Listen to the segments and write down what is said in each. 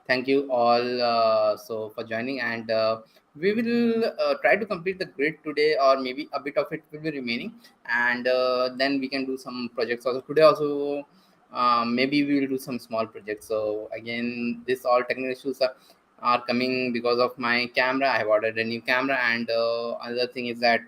thank you all so for joining, and we will try to complete the grid today, or maybe a bit of it will be remaining, and then we can do some projects also today also. Maybe we will do some small projects. So again, this all technical issues are coming because of my camera. I have ordered a new camera, and another thing is that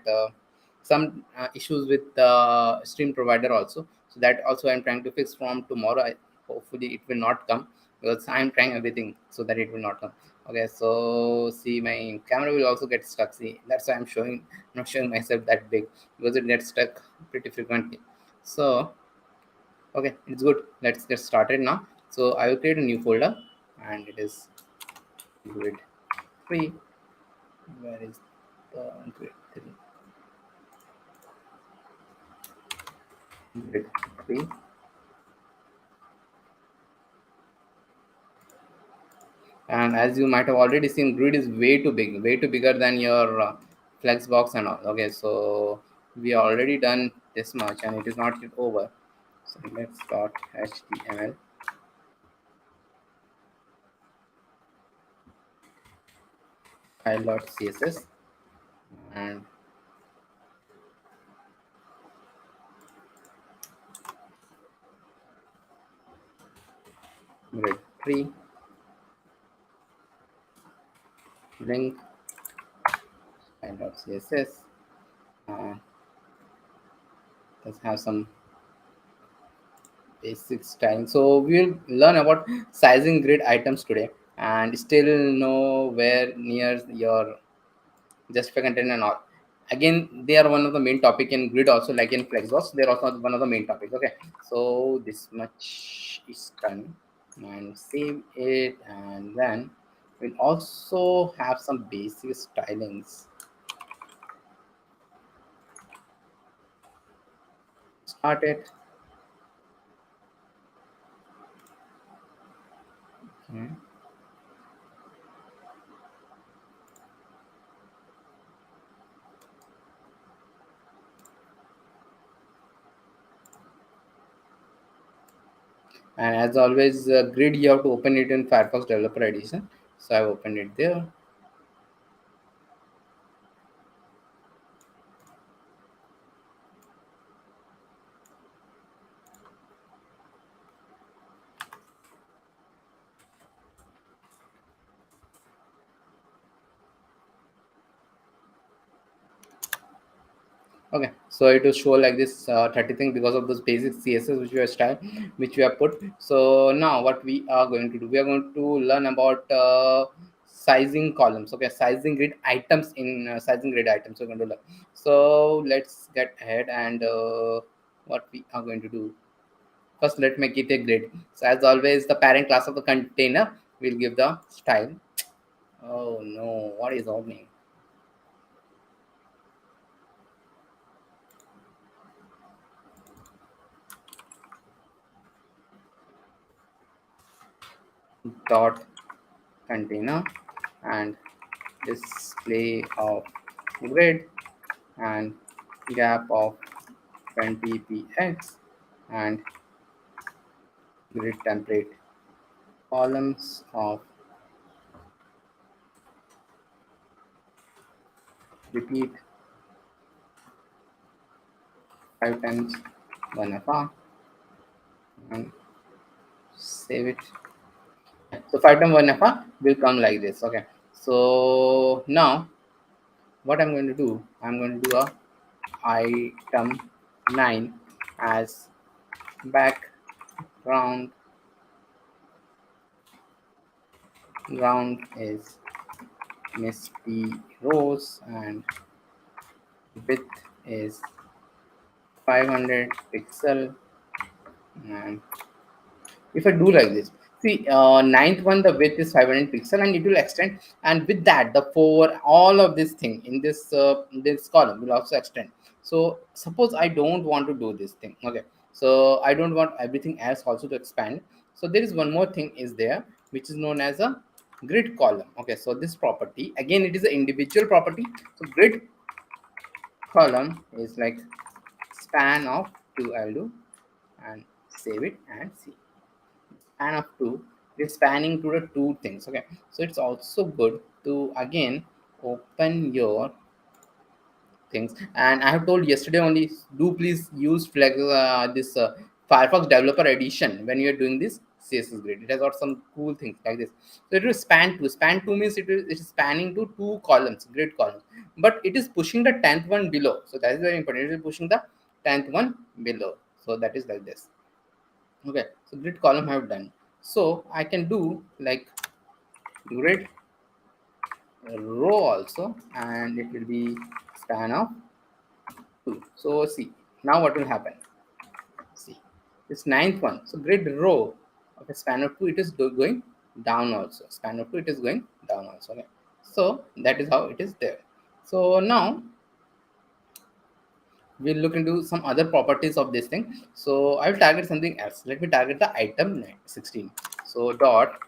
some issues with the stream provider also. So that also I'm trying to fix from tomorrow. Hopefully it will not come, because I'm trying everything so that it will not come. Okay, so see, my camera will also get stuck. See, that's why I'm showing, not showing myself that big, because it gets stuck pretty frequently. So okay, it's good. Let's get started now. So I will create a new folder, and it is grid 3. Where is the grid 3? Grid 3. And as you might have already seen, grid is way too big, way too bigger than your flexbox and all. Okay, so we are already done this much, and it is not yet over. So let's start html file.css, and grid 3 link file.css. uh, let's have some basic styling. So we'll learn about sizing grid items today, and still nowhere near your justify content and all. Again, they are one of the main topic in grid also, like in flexbox they're also one of the main topics. Okay, so this much is done, and save it, and then we'll also have some basic stylings. Start it. Okay. And as always, grid, you have to open it in Firefox Developer Edition. So I've opened it there. Okay, so it will show like this 30 thing because of those basic CSS which we have style, which we have put. So now what we are going to do, we are going to learn about sizing columns. Okay, sizing grid items in sizing grid items we're going to learn. So let's get ahead, and what we are going to do, first let's make it a grid. So as always, the parent class of the container will give the style. Oh no, what is happening? Dot container, and display of grid, and gap of 20 px, and grid template, columns of repeat 5 times 1 alpha, and save it. So 5 times 1 alpha will come like this. Okay, so now what I'm going to do, I'm going to do a item 9 as background. Ground is misty rose, and width is 500 pixel. And if I do like this, see, ninth one, the width is 500 pixel, and it will extend, and with that the for all of this thing in this column will also extend. So suppose I don't want to do this thing. Okay, so I don't want everything else also to expand. So there is one more thing is there, which is known as a grid column. Okay, so this property, again, it is an individual property. So grid column is like span of 2. I'll do and save it and see. Span of 2 it's spanning to the two things. Okay, so it's also good to again open your things. And I have told yesterday only, do please use this Firefox Developer Edition when you are doing this CSS Grid. It has got some cool things like this. So it will span two. Span two means it is spanning to two columns, grid columns, but it is pushing the 10th one below. So that is very important. It is pushing the 10th one below. So that is like this. Okay, so grid column I have done. So I can do like grid row also, and it will be span of 2. So see, now what will happen? See, this ninth one. So grid row of a span of 2, it is going down also. Span of 2, it is going down also. Okay. So that is how it is there. So now we'll look into some other properties of this thing. So I will target something else. Let me target the item 16. So dot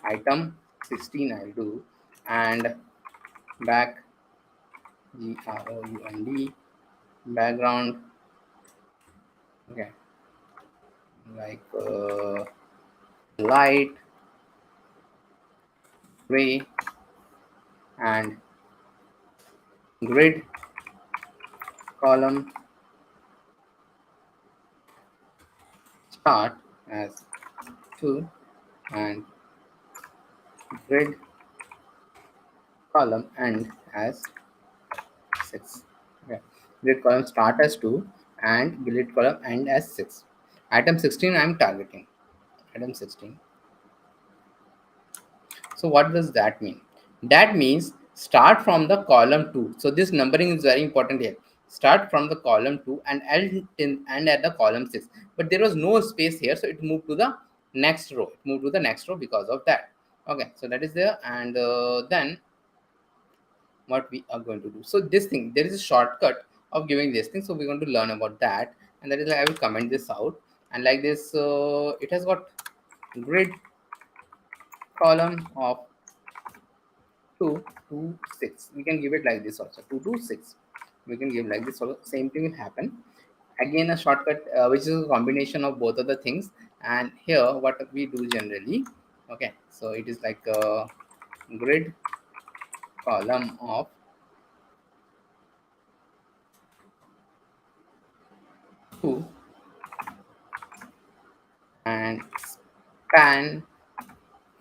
item 16 I'll do, and back GROUND background. Okay, like light gray, and grid column start as 2 and grid column end as 6. Okay, grid column start as 2 and grid column end as 6. Item 16 I am targeting. Item 16. So what does that mean? That means start from the column 2. So this numbering is very important here. Start from the column 2 and end at the column 6. But there was no space here, so it moved to the next row. It moved to the next row because of that. Okay, so that is there. And then what we are going to do. So this thing, there is a shortcut of giving this thing. So we're going to learn about that. And that is like I will comment this out. And like this, it has got grid column of 2 to 6. We can give it like this also, 2 to 6. We can give like this also. Same thing will happen. Again, a shortcut which is a combination of both of the things. And here, what we do generally, okay, so it is like a grid column of 2 and span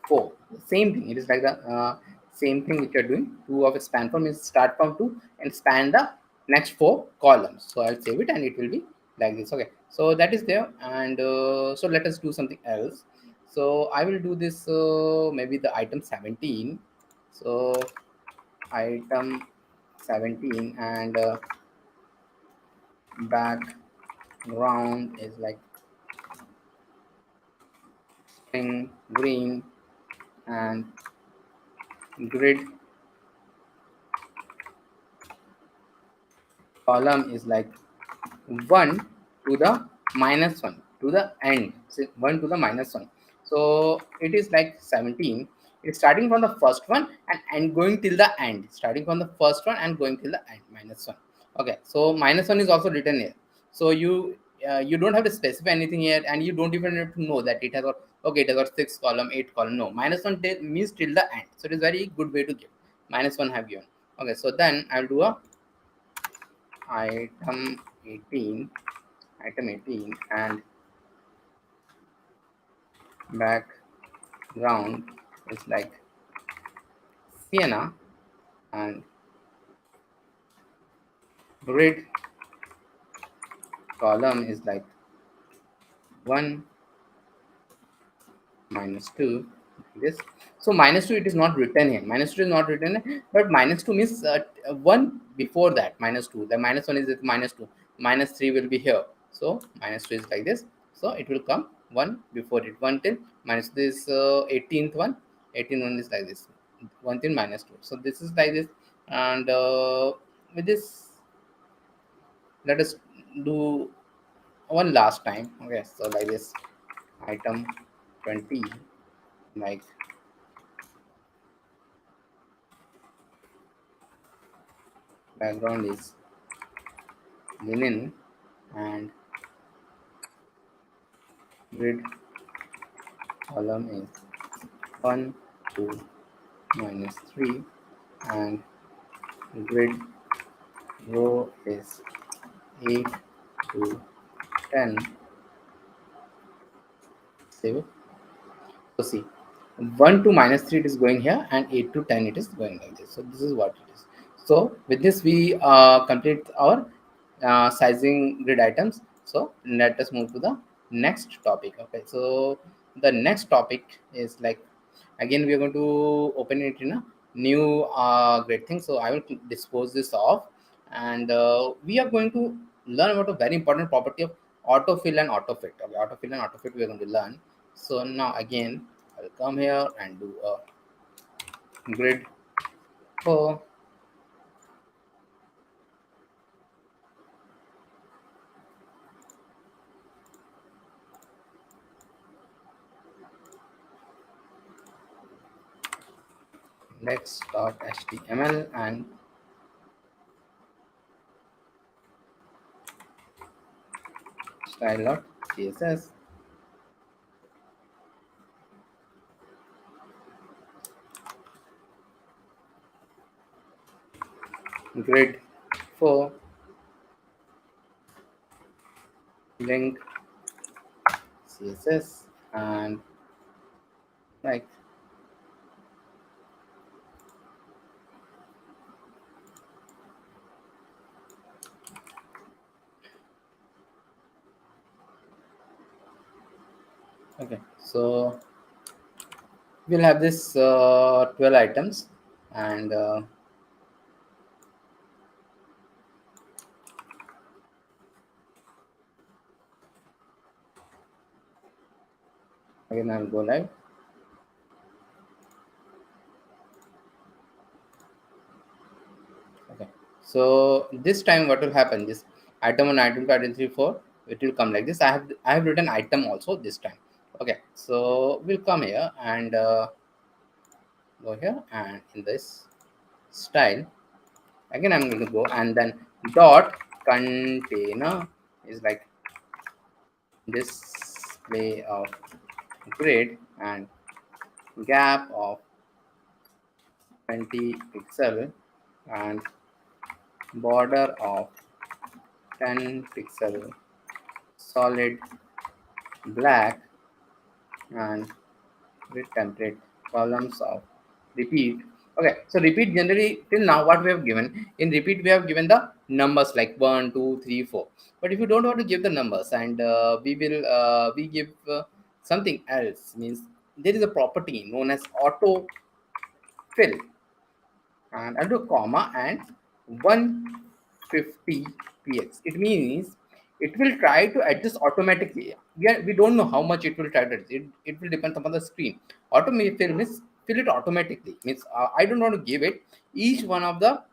4. Same thing. It is like the same thing which you are doing. 2 of a span from is start from 2 and span the next 4 columns. So I'll save it and it will be like this. Okay. So that is there. And so let us do something else. So I will do this maybe the item 17. So item 17 and background is like string green and grid column is like 1 to the minus 1 to the end. So 1 to the minus 1. So it is like 17. It's starting from the first one and going till the end. Starting from the first one and going till the end, minus 1. Okay, so minus 1 is also written here. So you don't have to specify anything here, and you don't even have to know that it has got, okay, it has got 6 column, 8 column. No, minus 1 means till the end. So it is very good way to give. Minus 1 have given. Okay, so then I'll do a item 18 and background is like sienna and grid column is like 1 minus 2 this. So minus 2 it is not written here. Minus 2 is not written here, but minus 2 means 1 before that. Minus 2, the minus 1 is with minus 2, minus 3 will be here. So minus 2 is like this. So it will come 1 before it, 1 till minus this 18th one. 18th one is like this, 1 till minus 2. So this is like this. And with this, let us do one last time. Okay, so like this, item 20 like background is linen and grid column is 1 to -3, and grid row is 8 to 10. Save it. So see, 1 to -3 it is going here, and 8 to 10 it is going like this. So this is what it is. So with this we complete our sizing grid items. So let us move to the next topic. Okay, so the next topic is like, again we are going to open it in a new grid thing. So I will dispose this off, and we are going to learn about a very important property of autofill and autofit. Okay, autofill and autofit we are going to learn. So now again I'll come here and do a grid for index.html and style.css. Grid for link CSS and like, okay, so we'll have this 12 items, and again I'll go live. Okay, so this time what will happen, this item 1, item 2, item 3, 4, it will come like this. I have written item also this time. Okay, so we'll come here and go here, and in this style again I'm going to go, and then dot container is like display of grid and gap of 20 pixel and border of 10 pixel, solid black, and with template columns of repeat. Okay, so repeat, generally till now what we have given, in repeat we have given the numbers like 1, 2, 3, 4. But if you don't want to give the numbers, and we give something else, means there is a property known as auto fill, and I'll do comma and 150 px. It means it will try to adjust automatically. We don't know how much it will try to adjust. It will depend upon the screen. Automatic fill means fill it automatically. Means I don't want to give it. Each one of the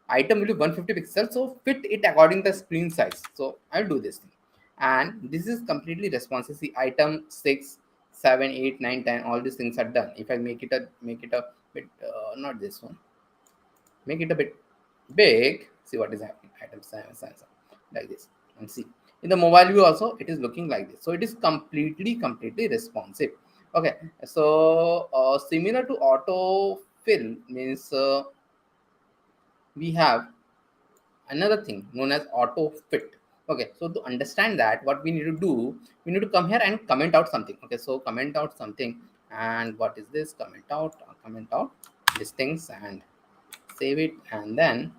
item will be 150 pixels, so fit it according to the screen size. So I'll do this thing, and this is completely responsive. See, item 6, 7, 8, 9, 10, all these things are done. If I make it a bit not this one, make it a bit big, see what is happening. Item 7, 7, 7, like this, and see in the mobile view also it is looking like this. So it is completely responsive. Okay, so similar to auto fill means we have another thing known as auto fit. Okay, so to understand that, what we need to do, we need to come here and comment out something. Okay, so comment out something, and what is this? Comment out these things and save it, and then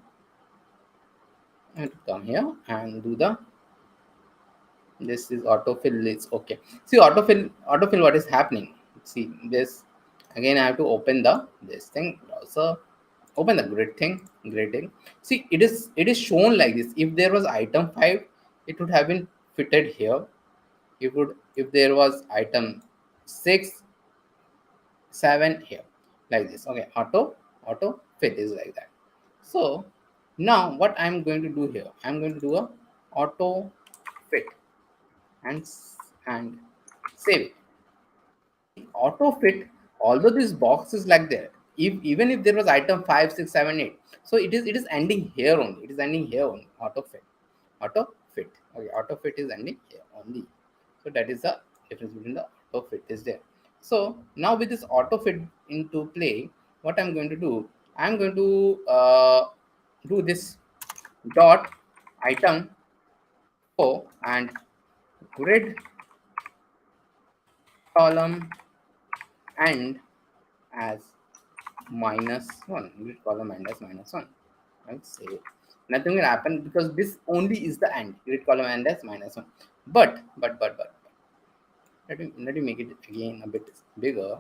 I have to come here and do the, this is autofill is okay. See, autofill what is happening, see this, again I have to open the this thing browser, open the grid thing. See, it is shown like this. If there was item 5, it would have been fitted here. If there was item 6, 7 here, like this. Okay, auto fit is like that. So now what I'm going to do here, I'm going to do a auto fit and save it. Auto fit, although this box is like that, if even if there was item 5, 6, 7, 8, so it is ending here only. It is ending here only. Auto fit. Okay, auto fit is ending here only. So that is the difference between the auto fit is there. So now with this auto fit into play, what I'm going to do, I'm going to do this dot item and grid column and as -1, grid column and as -1. I'll say nothing will happen because this only is the end, grid column and as -1. But let me make it again a bit bigger,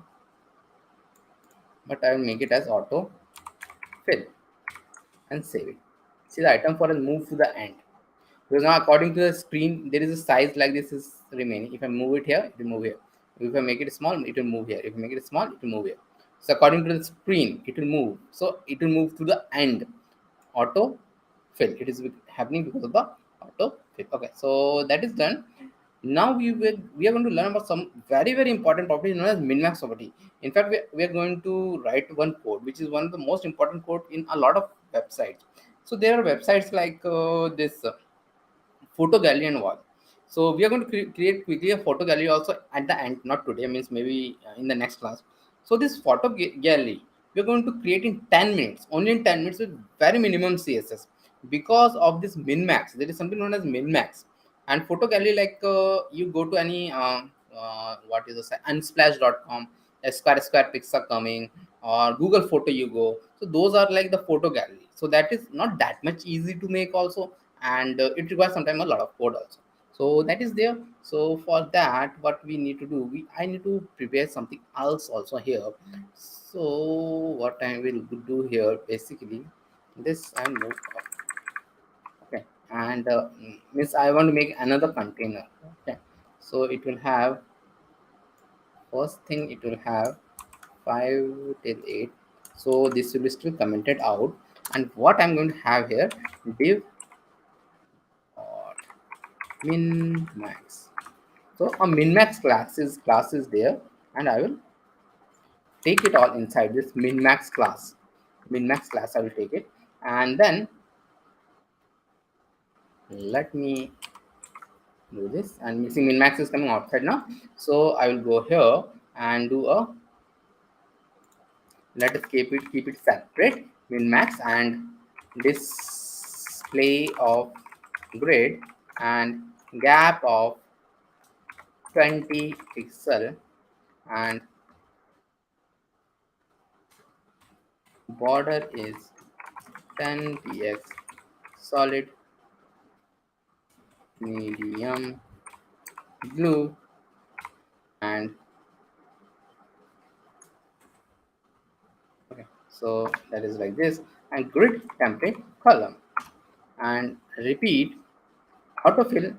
but I will make it as auto fill and save it. See, the item for has moved to the end. Because now according to the screen, there is a size like this is remaining. If I move it here, it will move here. If I make it small, it will move here. If I make it small, it will move here. So according to the screen, it will move. So it will move to the end. Auto fill. It is happening because of the auto fill. Okay, so that is done. Now we are going to learn about some very important property known as min-max property. In fact, we are going to write one code, which is one of the most important code in a lot of websites. So there are websites like this. Photo gallery and wall. So we are going to create quickly a photo gallery also at the end, not today, means maybe in the next class. So this photo gallery we are going to create in 10 minutes, only in 10 minutes with very minimum CSS. Because of this min-max, there is something known as min-max. And photo gallery, like you go to any what is the site, unsplash.com, a square pics are coming, or Google photo you go. So those are like the photo gallery. So that is not that much easy to make also, and it requires sometimes a lot of code also. So that is there. So for that, what we need to do, I need to prepare something else also here. So what I will do here, basically this I move up. Okay, and means I want to make another container. Okay, so it will have, first thing it will have 5 till 8. So this will be still commented out. And what I'm going to have here, div or min max. So a min max class is there, and I will take it all inside this min max class. Min max class I will take it, and then let me do this. And missing min max is coming outside now, so I will go here and do a, let us keep it separate, min max and display of grid and gap of 20 pixel and border is 10 px, solid, medium, blue, and okay, so that is like this. And grid template column, and repeat autofill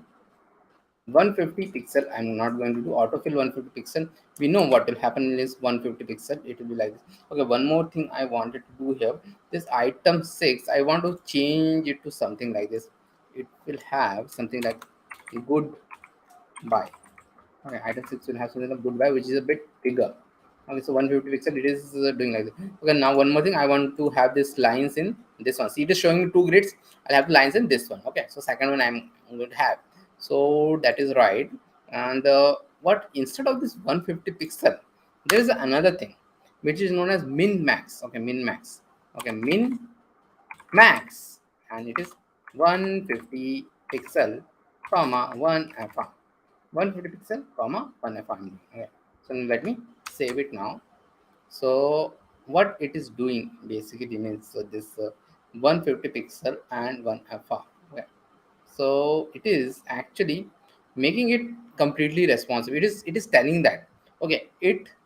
150 pixel. I'm not going to do autofill 150 pixel. We know what will happen is 150 pixel, it will be like this. Okay, one more thing I wanted to do here, this item 6, I want to change it to something like this. It will have something like goodbye. Okay, item 6 will have something like goodbye, which is a bit bigger. Okay, so 150 pixel, it is doing like this. Okay, now one more thing, I want to have this lines in this one. See, it is showing me 2 grids. I'll have lines in this one. Okay, so second one I'm going to have. So that is right. And what, instead of this 150 pixel, there is another thing which is known as min max. Okay, min max. Okay, min max, and it is 150 pixel comma 1 alpha. 150 pixel comma 1 alpha. Okay, so let me save it now. So what it is doing basically means this 150 pixel and 1 alpha. Okay, so it is actually making it completely responsive. It is telling that, okay,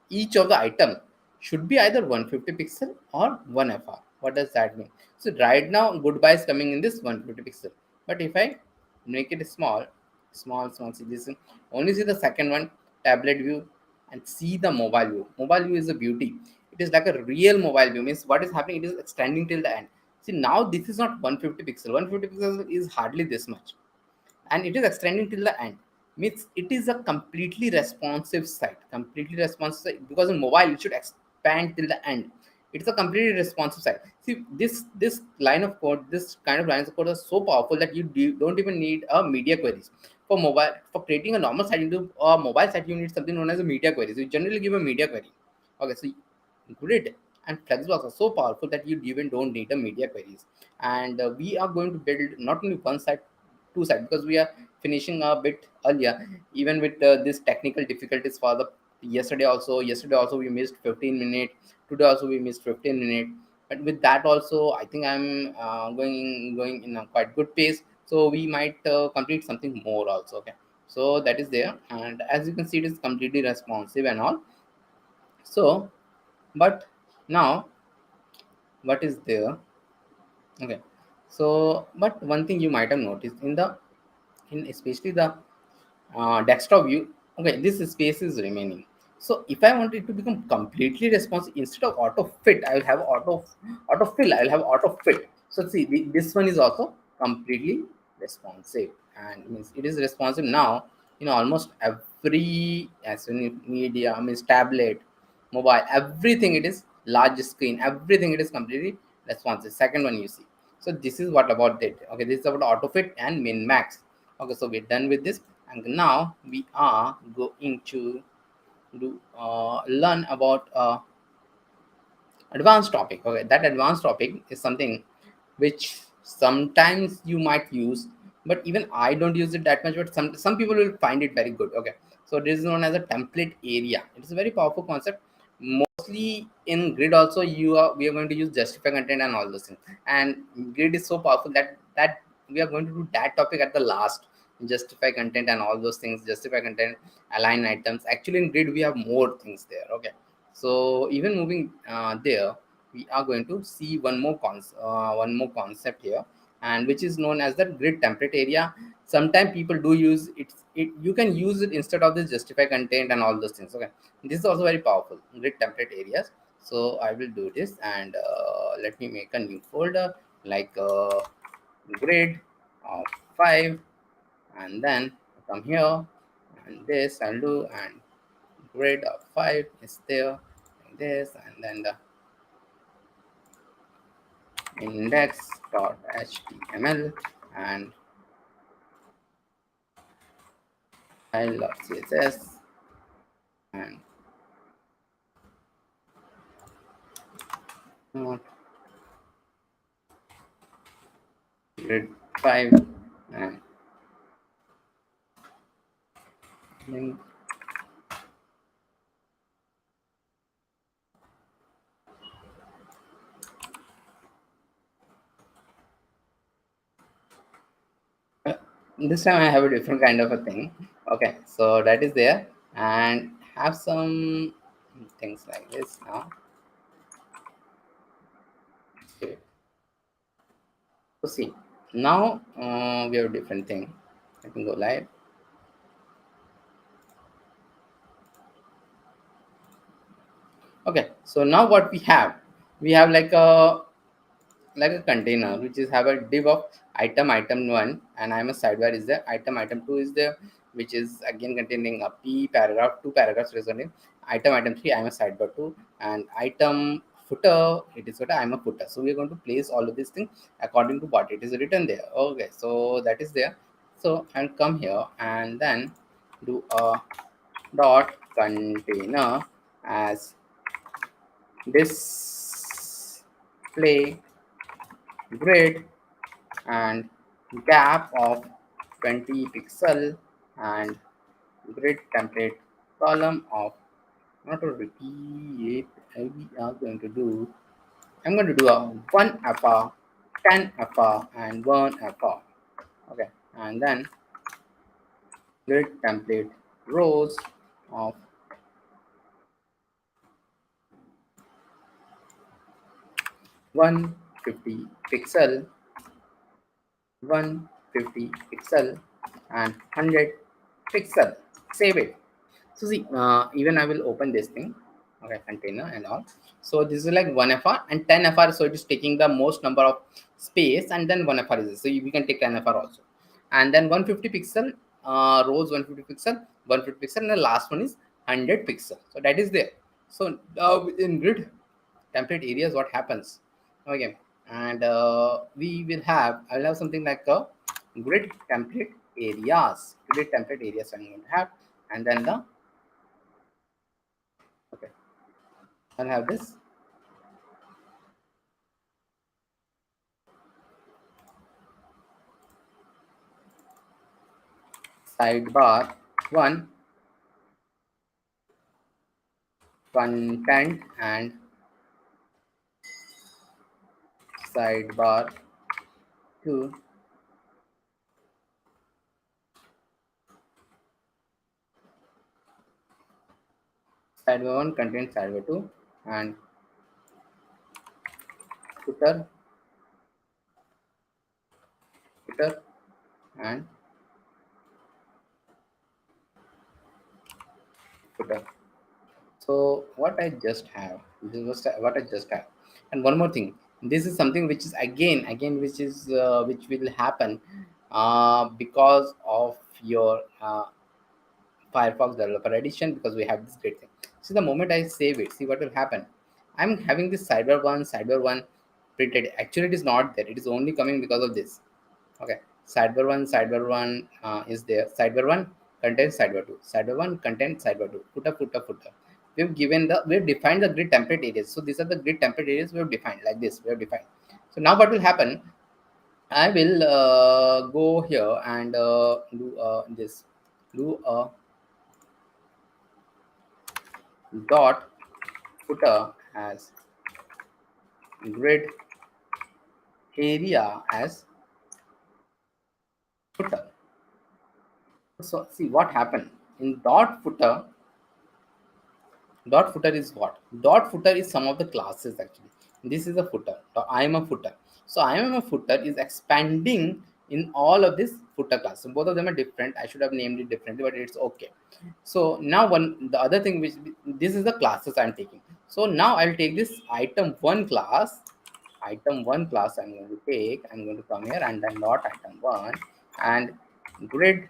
each of the item should be either 150 pixel or 1 FR. What does that mean? So right now goodbye is coming in this 150 pixel, but if I make it small, see this, only see the second one, tablet view, and see the mobile view. Mobile view is a beauty. It is like a real mobile view, means what is happening, it is extending till the end. See, now this is not 150 pixel. 150 pixels is hardly this much, and it is extending till the end. Means it is a completely responsive site. Completely responsive site, because in mobile it should expand till the end. It's a completely responsive site. See, this line of code, this kind of lines of code are so powerful that you don't even need a media queries. for mobile, for creating a normal site into a mobile site, you need something known as a media query. So you generally give a media query. Okay, so Grid and Flexbox are so powerful that you even don't need a media queries. And we are going to build not only one site, two sites, because we are finishing a bit earlier, even with this technical difficulties for the yesterday also we missed 15 minutes, today also we missed 15 minutes. But with that also, I think I'm going in a quite good pace, so we might complete something more also. Okay, so that is there, and as you can see, it is completely responsive and all. So, but now what is there? Okay, so but one thing you might have noticed in the, in especially the desktop view, okay, this space is remaining. So if I want it to become completely responsive, instead of auto fit, I will have auto fill, I will have auto fit. So see, this one is also completely responsive, and means it is responsive now in almost every, as in media, means tablet, mobile, everything. It is large screen, everything, it is completely responsive. Second one you see. So this is what about that. Okay, this is about auto fit and min max. Okay, so we're done with this, and now we are going to do learn about advanced topic. Okay, that advanced topic is something which sometimes you might use, but even I don't use it that much, but some people will find it very good. Okay, so this is known as a template area. It is a very powerful concept. Mostly in Grid also, we are going to use justify content and all those things, and Grid is so powerful that we are going to do that topic at the last. Justify content and all those things, justify content, align items. Actually in Grid we have more things there. Okay, so even moving there, we are going to see one more concept here, and which is known as the grid template area. Sometimes people do use it, you can use it instead of this justify content and all those things. Okay, this is also very powerful, grid template areas. So I will do this, and let me make a new folder like grid of 5, and then come here, and this I'll do, and grid of 5 is there, like this, and then the index.html and file.css and grid 5 and link. This time I have a different kind of a thing. Okay, so that is there, and have some things like this now. Okay, so see, now we have a different thing. I can go live. Okay, so now what we have like a container which is have a div of item 1, and I'm a sidebar is there, item 2 is there, which is again containing a p paragraph, 2 paragraphs representing item 3. I'm a sidebar 2, and item footer, it is what I'm a footer. So we're going to place all of these things according to what it is written there. Okay, so that is there. So I'll come here and then do a dot container as display grid and gap of 20 pixel and grid template column of, not to repeat, we are going to do, I'm going to do a 1 alpha, 10 alpha and 1 alpha. Okay, and then grid template rows of 150 pixel, 150 pixel and 100 pixel. Save it. So see, even I will open this thing. Okay, container and all. So this is like 1 FR and 10 FR. So it is taking the most number of space, and then 1 FR is this. So we can take 10 FR also. And then 150 pixel rows, 150 pixel, 150 pixel, and the last one is 100 pixel. So that is there. So in grid template areas, what happens? Okay, and I will have something like a grid template areas, grid template areas I'm going to have, and then the okay, I'll have this sidebar one content and sidebar two sidebar one content sidebar two and footer footer and footer. So what I just have, this was what I just have, and one more thing. This is something which is again which is which will happen because of your Firefox Developer Edition, because we have this great thing. So the moment I save it, see what will happen. I'm having this sidebar one printed. Actually, it is not there. It is only coming because of this. Okay, sidebar one is there. Sidebar one contains sidebar two. Sidebar one contains sidebar two. Footer. We've defined the grid template areas. So these are the grid template areas we have defined like this. We have defined. So now what will happen? I will go here and do this. Do a dot footer as grid area as footer. So see what happened in dot footer. Dot footer is what? Dot footer is some of the classes actually. This is a footer. I am a footer. So I am a footer is expanding in all of this footer class. So both of them are different. I should have named it differently, but it's okay. So now the other thing which this is the classes I'm taking. So now I'll take this item one class. Item one class I'm going to take. I'm going to come here and then dot item one and grid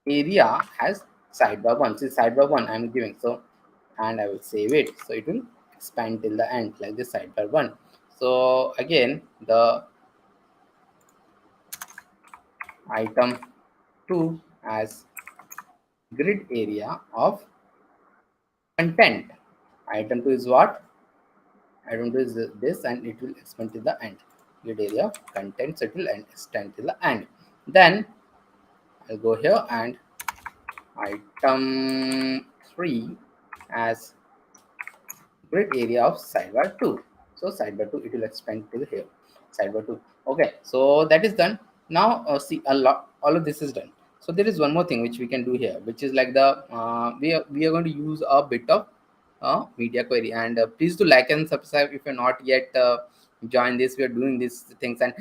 area has sidebar one. See sidebar one I'm giving. So and I will save it. So it will expand till the end like this sidebar one. So again, the item 2 as grid area of content. Item 2 is what? Item 2 is this and it will expand till the end. Grid area of content, so it will extend till the end. Then I'll go here and item 3 as grid area of sidebar 2. So sidebar 2 it will expand till here. Sidebar 2. Okay, so that is done. Now see all of this is done. So there is one more thing which we can do here, which is like the we are going to use a bit of media query, and please do like and subscribe if you're not yet joined this. We are doing these things, and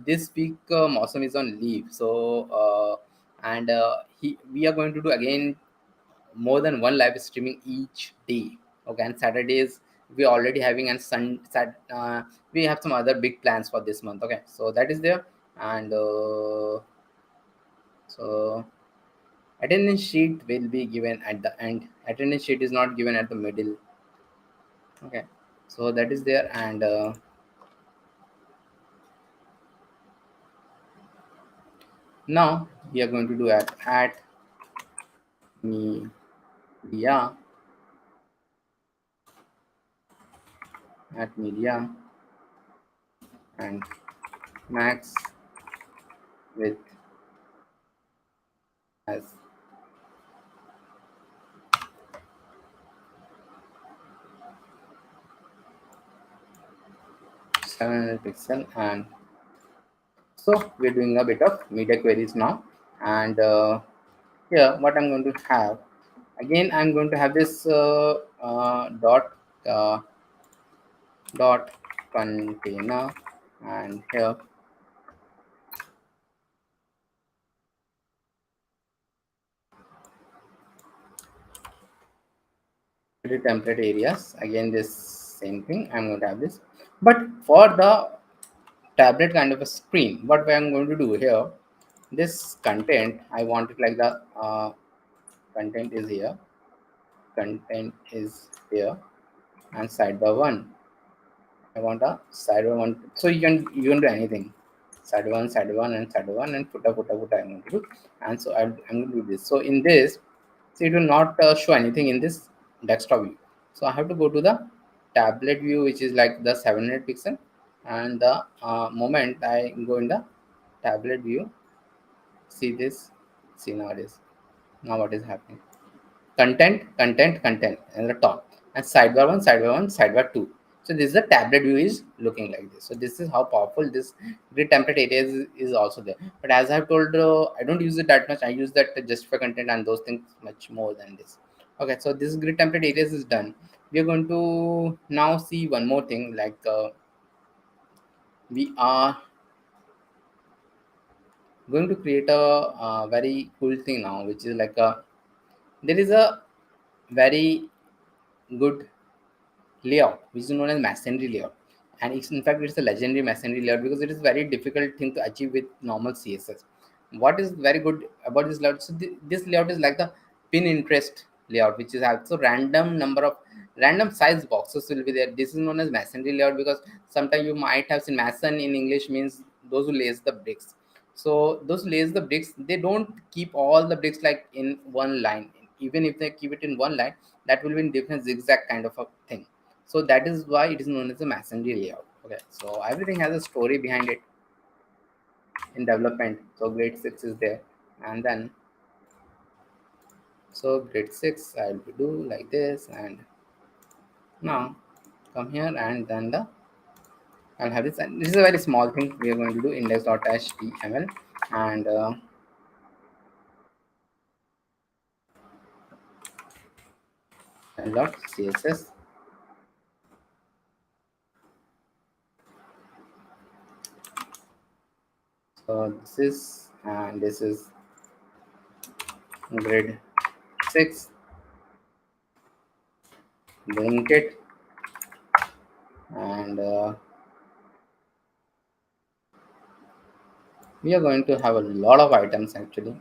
this week Mawsam is on leave, so and we are going to do again more than one live streaming each day. Okay, and Saturdays we are already having, and we have some other big plans for this month. Okay, so that is there, and so attendance sheet will be given at the end. Attendance sheet is not given at the middle. Okay, so that is there, and now we are going to do at media at media and max with as 700 pixel. And so we're doing a bit of media queries now, and here what I'm going to have again, I'm going to have this uh, dot container, and here the template areas. Again this same thing I'm going to have this, but for the tablet kind of a screen, what I'm going to do here, this content I want it like the content is here, content is here, and sidebar one I want a sidebar one. So you can do anything. side one and side one and footer I'm going to do. And so I'm going to do this. So in this, so it will not show anything in this desktop view. So I have to go to the tablet view, which is like the 700 pixel. And the moment I go in the tablet view, see this, see now it is, now what is happening. Content and the top, and sidebar one, sidebar one, sidebar two. So this is the tablet view is looking like this. So this is how powerful this grid template area is also there. But as I've told, I don't use it that much. I use that just for content and those things much more than this. Okay, so this grid template areas is done. We are going to now see one more thing, like we are going to create a very cool thing now, which is like a, there is a very good layout which is known as masonry layout, and it's, in fact, it's a legendary masonry layout because it is very difficult thing to achieve with normal CSS. What is very good about this layout, so this layout is like the pin interest layout, which is also random number of random size boxes will be there. This is known as masonry layout because sometimes you might have seen mason in English means those who lays the bricks. So those who lays the bricks, they don't keep all the bricks like in one line. Even if they keep it in one line, that will be in different zigzag kind of a thing. So that is why it is known as a masonry layout. Okay, so everything has a story behind it in development. So grade 6 is there, and then so grade 6 I'll do like this, and now come here, and then the I'll have this, and this is a very small thing. We are going to do index.html and .css. So this is, and this is grade 6, link it, and we are going to have a lot of items actually.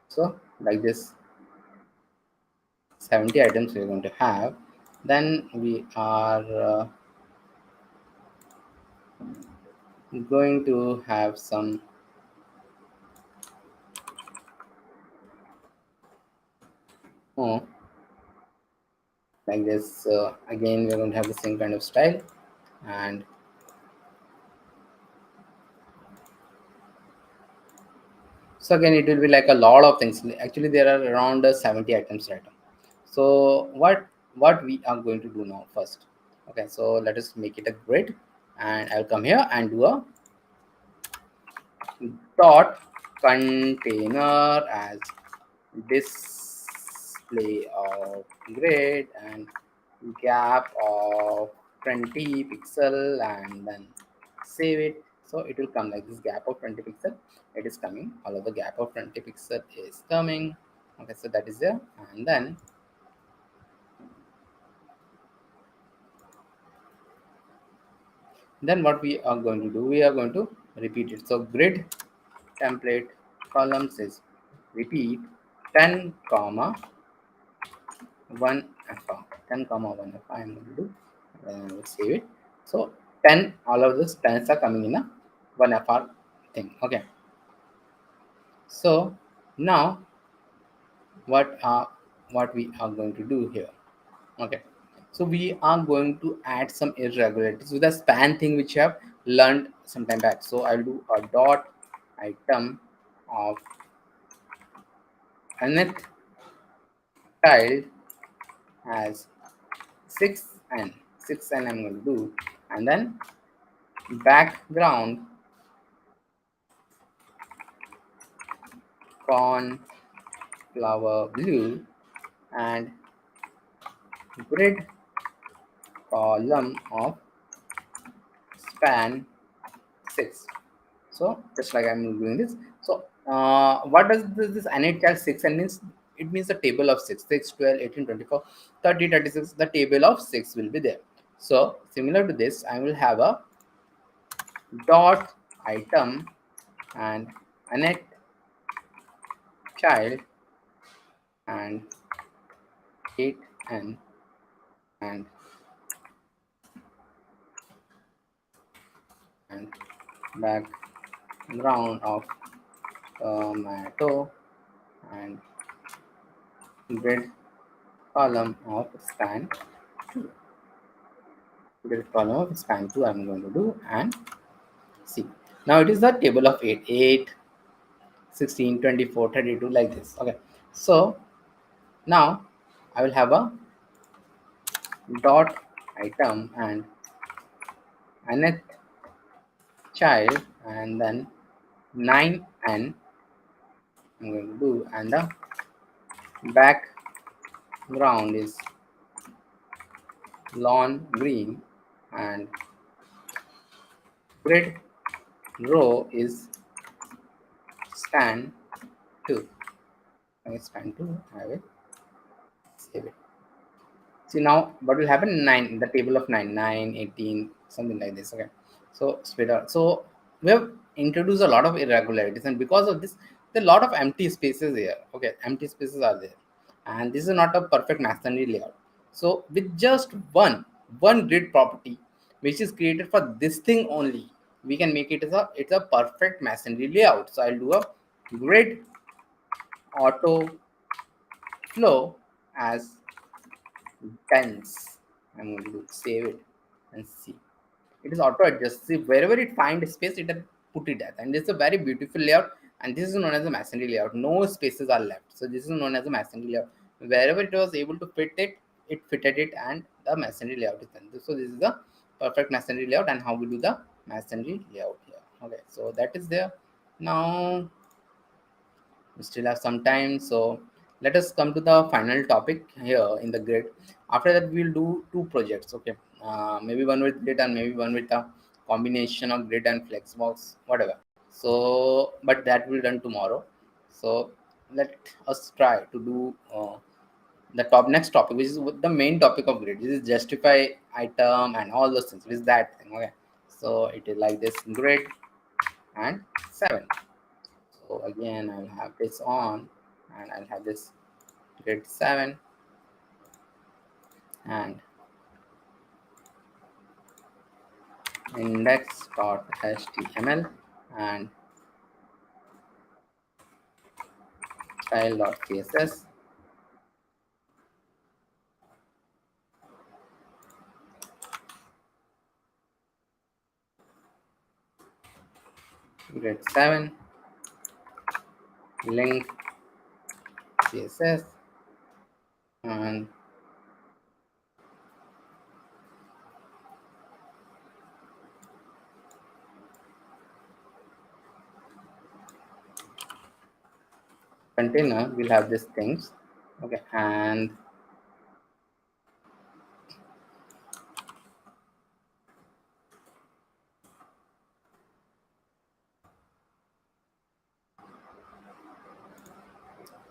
So like this, 70 items we're going to have. Then we are going to have some more like this. Again, we're going to have the same kind of style, and so again it will be like a lot of things. Actually there are around 70 items right now. So what we are going to do now first. Okay, so let us make it a grid, and I'll come here and do a dot container as display of grid and gap of 20 pixel, and then save it. So it will come like this, gap of 20 pixel. It is coming, all of the gap of 20 pixel is coming. Okay, so that is there. And then what we are going to do, we are going to repeat it. So grid template columns is repeat 10 comma 1 alpha, 10 comma 1 alpha. I'm going to do save it. So 10, all of those 10s are coming in a 1 alpha thing. Okay, so now what we are going to do here. Okay, so we are going to add some irregularities with the span thing which you have learned some time back. So I'll do a dot item of nth child as 6n. 6n I'm going to do, and then background corn flower blue and grid column of span 6. So just like I'm doing this. So what does this anate child 6n means? It means the table of 6, 6, 12, 18, 24, 30, 36. The table of 6 will be there. So similar to this, I will have a dot item and anate child and 8n and and background of tomato and grid column of span 2. Grid column of span 2 I'm going to do, and see. Now it is the table of 8, 16, 24, 32, like this. Okay. So now I will have a dot item and nth child, and then 9n I'm going to do, and the background is lawn green, and grid row is span 2. Span 2, I will save it. See now what will happen, 9, the table of 9, 9, 18, something like this. Okay. So split out. So we have introduced a lot of irregularities, and because of this, there are a lot of empty spaces here. Okay, empty spaces are there. And this is not a perfect masonry layout. So with just one grid property, which is created for this thing only, we can make it as a perfect masonry layout. So I'll do a grid auto flow as dense. I'm going to save it and see. It is auto adjust. See, wherever it finds space, it will put it at. And it's a very beautiful layout. And this is known as a masonry layout. No spaces are left. So this is known as a masonry layout. Wherever it was able to fit it, it fitted it, and the masonry layout is done. So this is the perfect masonry layout, and how we do the masonry layout here. Okay, so that is there. Now we still have some time, so let us come to the final topic here in the grid. After that we'll do two projects. Okay, maybe one with grid and maybe one with a combination of grid and flexbox, whatever. So but that will done tomorrow. So let us try to do the next topic, which is the main topic of grid. This is justify item and all those things. It is that thing. Okay, so it is like this: grid and 7. So again, I'll have this on, and I'll have this grid 7 and index.html and style.css, grid 7 link css, and container will have these things. Okay, and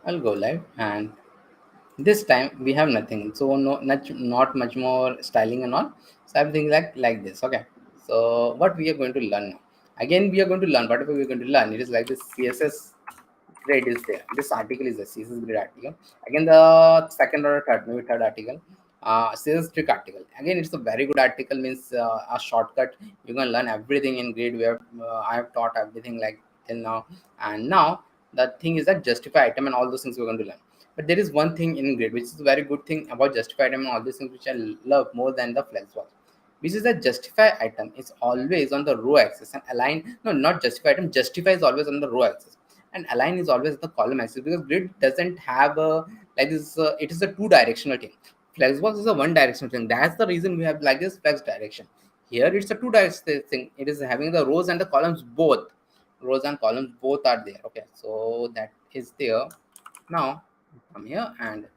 I'll go live, and this time we have nothing, so not much more styling and all. So everything like this. Okay, so what we are going to learn now, again we are going to learn whatever we are going to learn. It is like this: CSS Grid is there, this article is the CSS Grid article. Again the second or third, maybe third article, CSS trick article. Again it's a very good article, means a shortcut. You can learn everything in Grid. We have I have taught everything like till now. And now the thing is that justify item and all those things we're going to learn. But there is one thing in Grid which is a very good thing about justify item and all these things, which I love more than the flexbox, which is that justify item is always on the row axis, and align, no, not justify item, justify is always on the row axis, and align is always the column axis, because Grid doesn't have a like this. It is a two directional thing. Flexbox is a one directional thing. That's the reason we have like this flex direction. Here it's a two directional thing. It is having the rows and the columns both. Rows and columns both are there. Okay, so that is there. Now come here and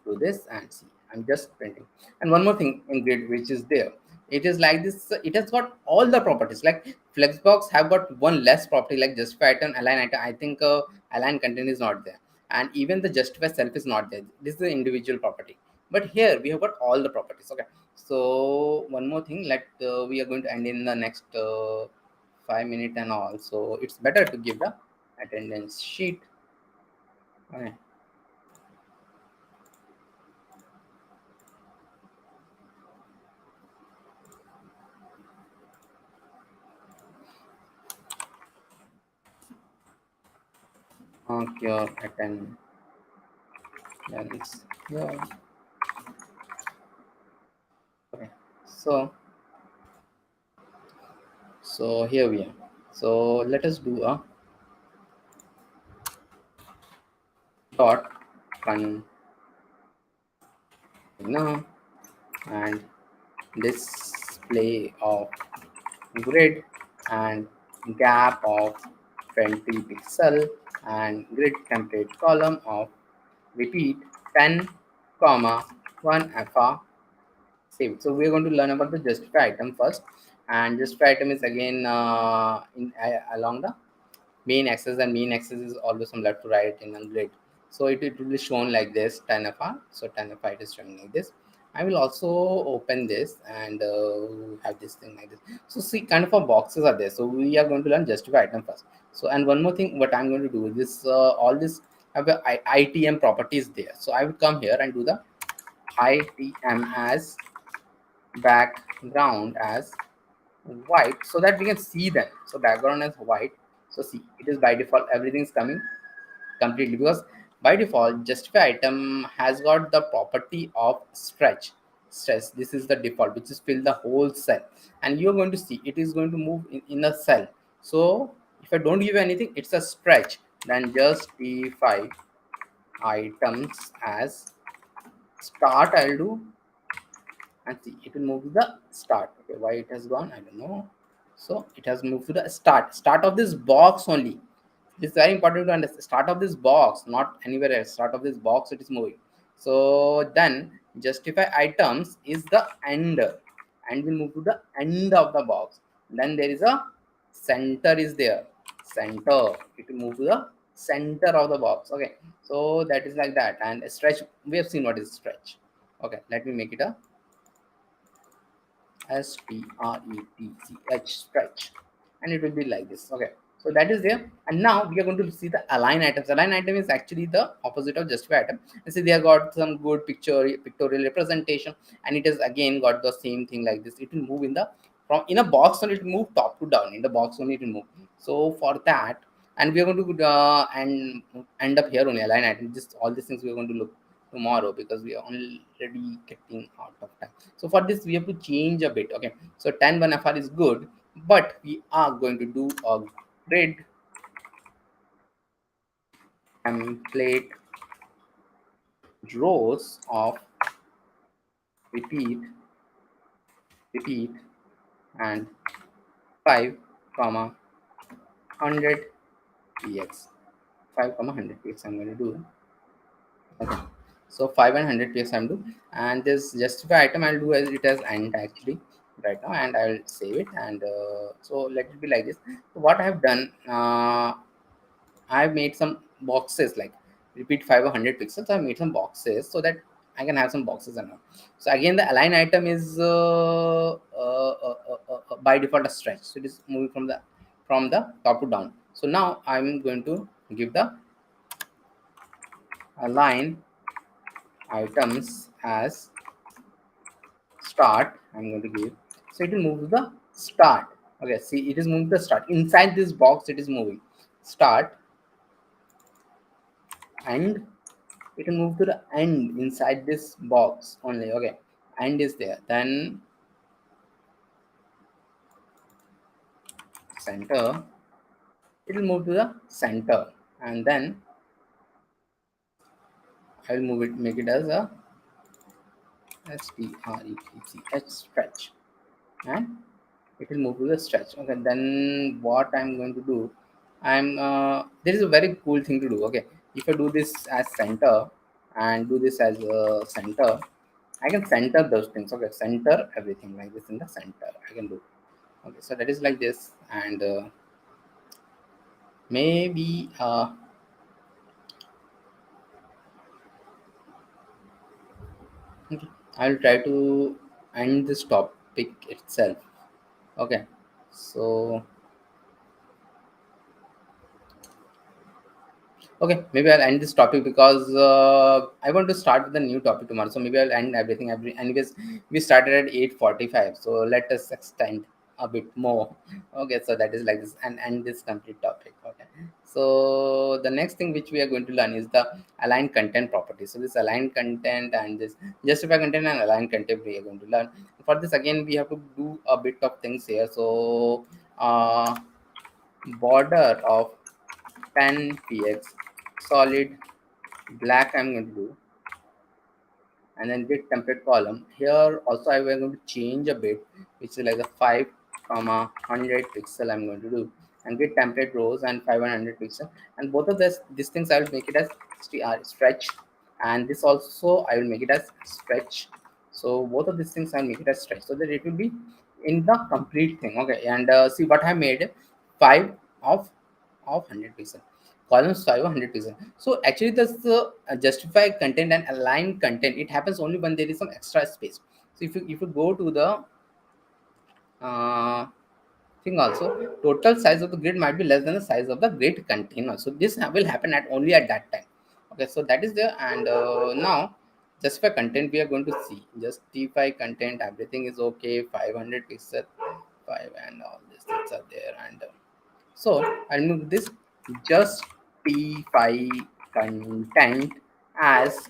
do this and see. I'm just printing. And one more thing in Grid which is there, it is like this. It has got all the properties. Like Flexbox have got one less property, like justify item, align item. I think align content is not there, and even the justify self is not there. This is the individual property. But here we have got all the properties. Okay, so one more thing, like we are going to end in the next 5 minutes and all, so it's better to give the attendance sheet. Okay. 𝐿𝐴𝐼𝐶𝐈𝐴𝐼𝐴𝐼𝐴𝐼𝐴𝐼𝐴𝐼𝐴𝐼𝐴𝐼𝐴𝐼𝐴𝐼𝐴𝐼𝐴𝐼𝐴𝐼𝐴𝐼𝐴𝐼𝐴𝐼𝐵. Okay, so here we are. So let us do a dot container and display of grid and gap of 20 pixel and grid template column of repeat 10 comma 1 alpha save. So we're going to learn about the justify item first, and justify item is again along the main axis, and main axis is always from left to right in a grid. So it will be shown like this 10 alpha. So 10 alpha it is showing like this. I will also open this and have this thing like this. So see, kind of a boxes are there. So we are going to learn justify item first. So, and one more thing, what I'm going to do is this all this have a ITM properties there. So I will come here and do the ITM as background as white, so that we can see them. So background is white. So see, it is by default everything's coming completely, because by default justify item has got the property of stretch. This is the default, which is fill the whole cell, and you're going to see it is going to move in a cell. So if I don't give anything, it's a stretch. Then justify items as start I'll do, and see it will move to the start. Okay, why it has gone, I don't know. So it has moved to the start of this box only. It's very important to understand start of this box, not anywhere else. Start of this box it is moving. So then justify items is the end, and will move to the end of the box. Then there is a center is there, center, it will move to the center of the box. Okay, so that is like that. And stretch, we have seen what is stretch. Okay, let me make it a stretch, and it will be like this. Okay, so that is there. And now we are going to see the align items. Align item is actually the opposite of justify item. And see, they have got some good pictorial representation, and it has again got the same thing like this. It will move in the from in a box only, it will move top to down. In the box only it will move. So for that, and we are going to and end up here only align item. Just all these things we are going to look tomorrow, because we are already getting out of time. So for this we have to change a bit. Okay, so 10 1 FR is good, but we are going to do a grid template rows of repeat and 5 comma 100 px, 5 comma 100 px I'm going to do. Okay, so 5 and 100 px I'm do, and this justify item I'll do as it as end actually right now, and I'll save it. And so let it be like this. So what I have done, I've made some boxes like repeat 5 or 100 pixels. I've made some boxes so that I can have some boxes and all. So again, the align item is by default a stretch, so it is moving from the top to down. So now I'm going to give the align items as start. I'm going to give, so it will move to the start. Okay, see, it is moving to the start. Inside this box it is moving start, and it will move to the end inside this box only. Okay, end is there. Then center, it will move to the center, and then I will move it, make it as a stretch, and it will move to the stretch. Okay, then what I'm going to do, there is a very cool thing to do. Okay, if I do this as center and do this as center, I can center those things. Okay, center everything like this in the center I can do. Okay, so that is like this. And maybe okay, I'll try to end this topic itself. Okay, so okay, maybe I'll end this topic, because I want to start with a new topic tomorrow. So maybe I'll end everything. Anyways, we started at 8:45, so let us extend a bit more. Okay, so that is like this, and end this complete topic. Okay, So the next thing which we are going to learn is the align content property. So this align content and this justify content and align content we are going to learn. For this again we have to do a bit of things here. So border of 10 px solid black I'm going to do, and then get template column. Here also I will going to change a bit, which is like the 5 comma 100 pixel I'm going to do, and get template rows and 500 pixel, and both of these things I will make it as stretch, and this also I will make it as stretch. So both of these things I'll make it as stretch so that it will be in the complete thing. Okay, and see what I made, 5 of 100 pixel, columns 5 of 100 pixel. So actually this justify content and align content, it happens only when there is some extra space. So if you go to the uh, thing also, total size of the grid might be less than the size of the grid container. So this will happen at only at that time. Okay, so that is there. And now justify content we are going to see. Justify content, everything is okay, 500 pixel 5 and all these things are there. And so I'll move this justify content as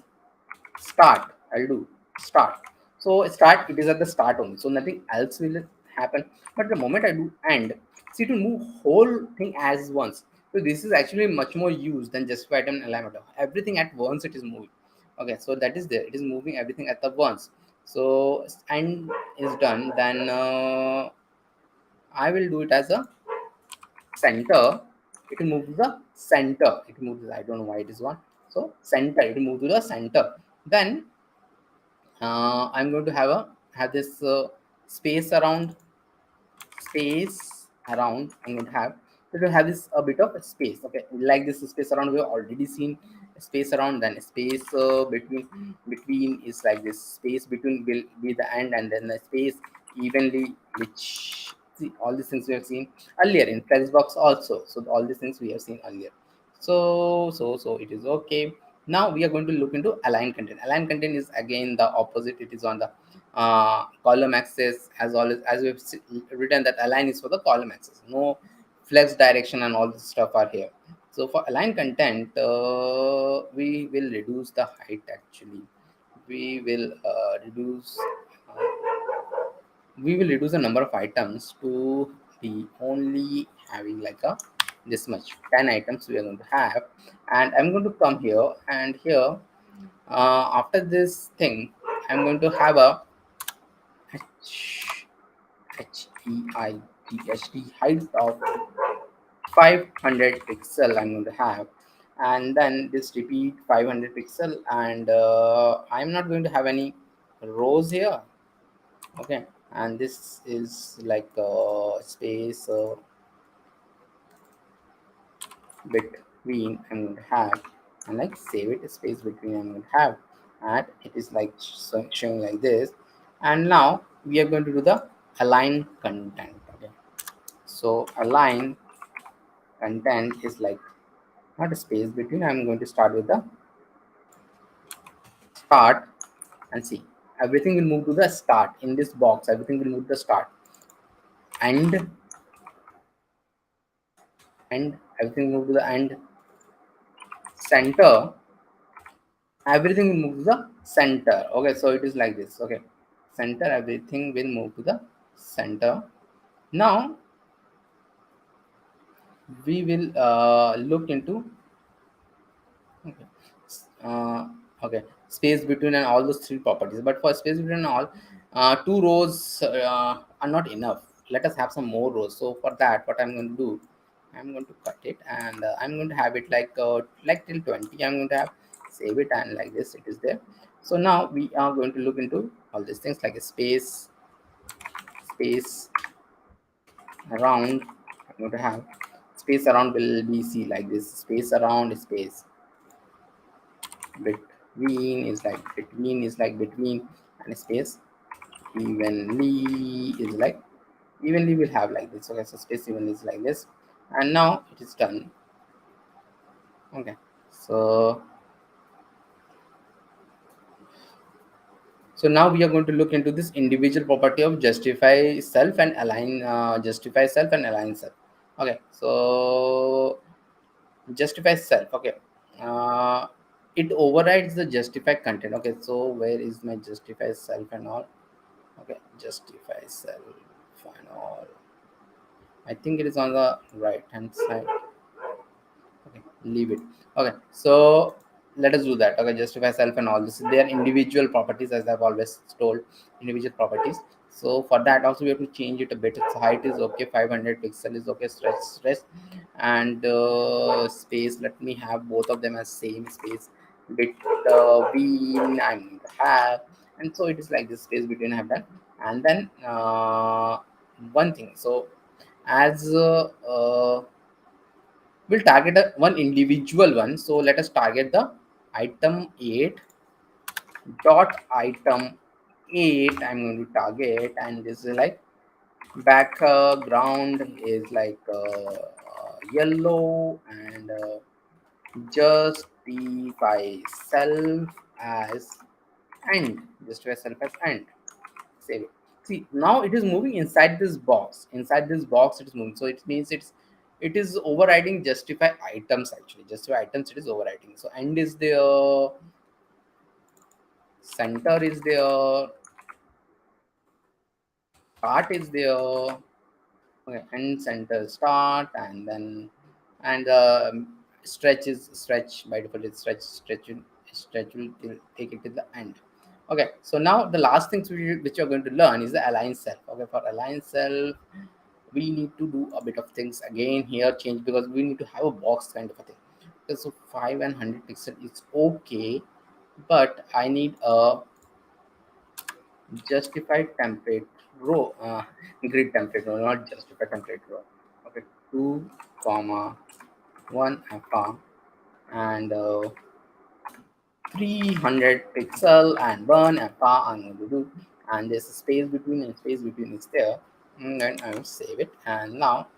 start. I'll do start. So start, it is at the start only, so nothing else will happen. But the moment I do end, see, to move whole thing as once. So this is actually much more used than justify and alignment. Everything at once it is moving. Okay, so that is there, it is moving everything at the once. So end is done, then I will do it as a center. It will move to the center, it moves, I don't know why it is one. So center, it will move to the center. Then I'm going to have this space around I'm going to have. So to have this a bit of a space, okay, like this space around we have already seen. Space around, then space between is like this, space between will be the end, and then the space evenly, which, see, all these things we have seen earlier in Flexbox also. So all these things we have seen earlier. So it is okay. Now we are going to look into align content. Align content is again the opposite, it is on the column axis. As always, as we've written that align is for the column axis, no flex direction and all this stuff are here. So for align content, we will reduce the height. Actually we will reduce the number of items to be only having like a this much, 10 items we are going to have. And I'm going to come here, and here after this thing I'm going to have a HEIGHD height of 500 pixel I'm going to have. And then this repeat 500 pixel, and I'm not going to have any rows here. Okay, and this is like space between I'm going to have, and like save it, space between I'm going to have, and it is like showing like this. And now we are going to do the align content. Okay, so align content is like not a space between, I'm going to start with the start, and see, everything will move to the start in this box, everything will move to the start, and everything move to the end, center, everything will move to the center. Okay, so it is like this. Okay, center, everything will move to the center. Now we will look into, okay, uh, okay, space between and all those three properties. But for space between and all, two rows are not enough. Let us have some more rows. So for that, what I'm going to do, I'm going to cut it, and I'm going to have it like till 20. I'm going to have save it, and like this it is there. So now we are going to look into all these things like a space around. I'm going to have space around will be see like this, space around, space between is like between, and space evenly is like evenly will have like this. Okay, so space evenly is like this, and now it is done. Okay, so now we are going to look into this individual property of justify self and align self. Okay, so justify self. Okay, uh, it overrides the justify content. Okay, so where is my justify self and all? Okay, justify self and all. I think it is on the right hand side. Okay, leave it. Okay, so let us do that. Okay, justify self and all this. They are individual properties, as I've always told, individual properties. So for that also we have to change it a bit. Its height is okay, 500 pixel is okay, stretch, and space. Let me have both of them as same space. Bit I'm going to have, and so it is like this space between I have done, and then one thing. So as we'll target one individual one. So let us target the item 8 dot item 8. I'm going to target, and this is like background is like yellow, and justify self as end. Justify self as end. Save it. See, now it is moving inside this box. Inside this box, it is moving. So it means it is overriding justify items actually. Justify items, it is overriding. So end is there, center is there, start is there. Okay, end, center, start, and then and stretch is stretch by default. It's stretch will take it to the end. Okay, so now the last things which you're going to learn is the align self. Okay, for align self, we need to do a bit of things again here, change, because we need to have a box kind of a thing. Okay, so 5 and 100 pixel is okay, but I need a justified template row, grid template row, not justified template row. Okay, 2 comma 1 alpha, and 300 pixel and 1 alpha I'm going to do, and there's a space between, and space between is there, and then I will save it. And now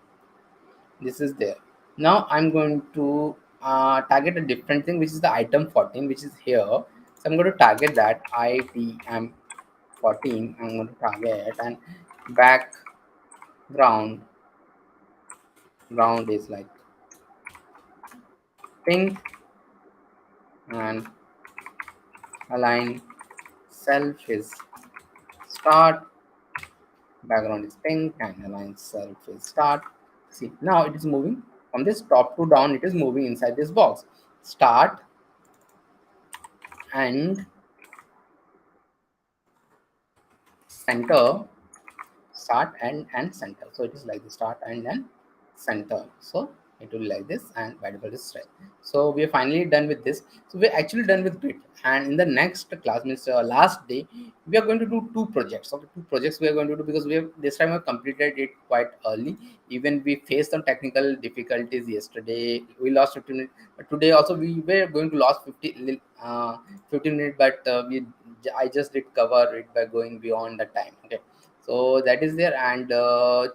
this is there. Now I'm going to target a different thing, which is the item 14, which is here. So I'm going to target that item 14. I'm going to target, and background ground is like pink, and align self is start. Background is pink, and align self is start. See, now it is moving from this top to down. It is moving inside this box. Start and center, start and center. So it is like the start and then center. So it will be like this, and by default is stretch. So we are finally done with this. So we're actually done with grid, and in the next class, means last day, we are going to do two projects. Okay, two projects we are going to do, because we have this time we have completed it quite early. Even we faced some technical difficulties yesterday. We lost 15 minutes, but today also we were going to lose 15 minutes, but I just did cover it by going beyond the time. Okay, so that is there, and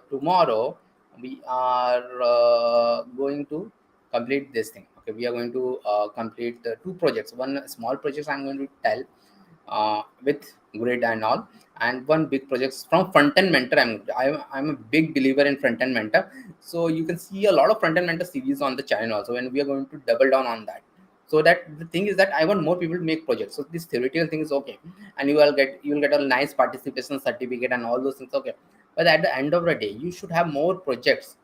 tomorrow we are going to complete this thing. Okay, we are going to complete two projects. One small project I'm going to tell with grid and all, and one big project from front end mentor. I'm a big believer in front end mentor, so you can see a lot of front end mentor series on the channel also, and we are going to double down on that. So that the thing is that I want more people to make projects. So this theoretical thing is okay, and you will get a nice participation certificate and all those things. Okay, but at the end of the day, you should have more projects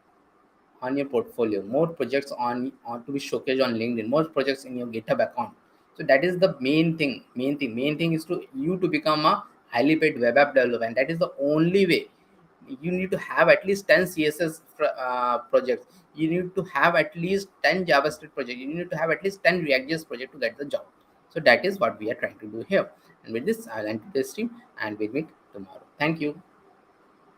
on your portfolio, more projects on to be showcased on LinkedIn, more projects in your GitHub account. So that is the main thing. Main thing is to you to become a highly paid web app developer, and that is the only way. You need to have at least 10 CSS projects. You need to have at least 10 JavaScript projects. You need to have at least 10 React.js projects to get the job. So that is what we are trying to do here. And with this, I'll end today's stream, and we'll meet tomorrow. Thank you.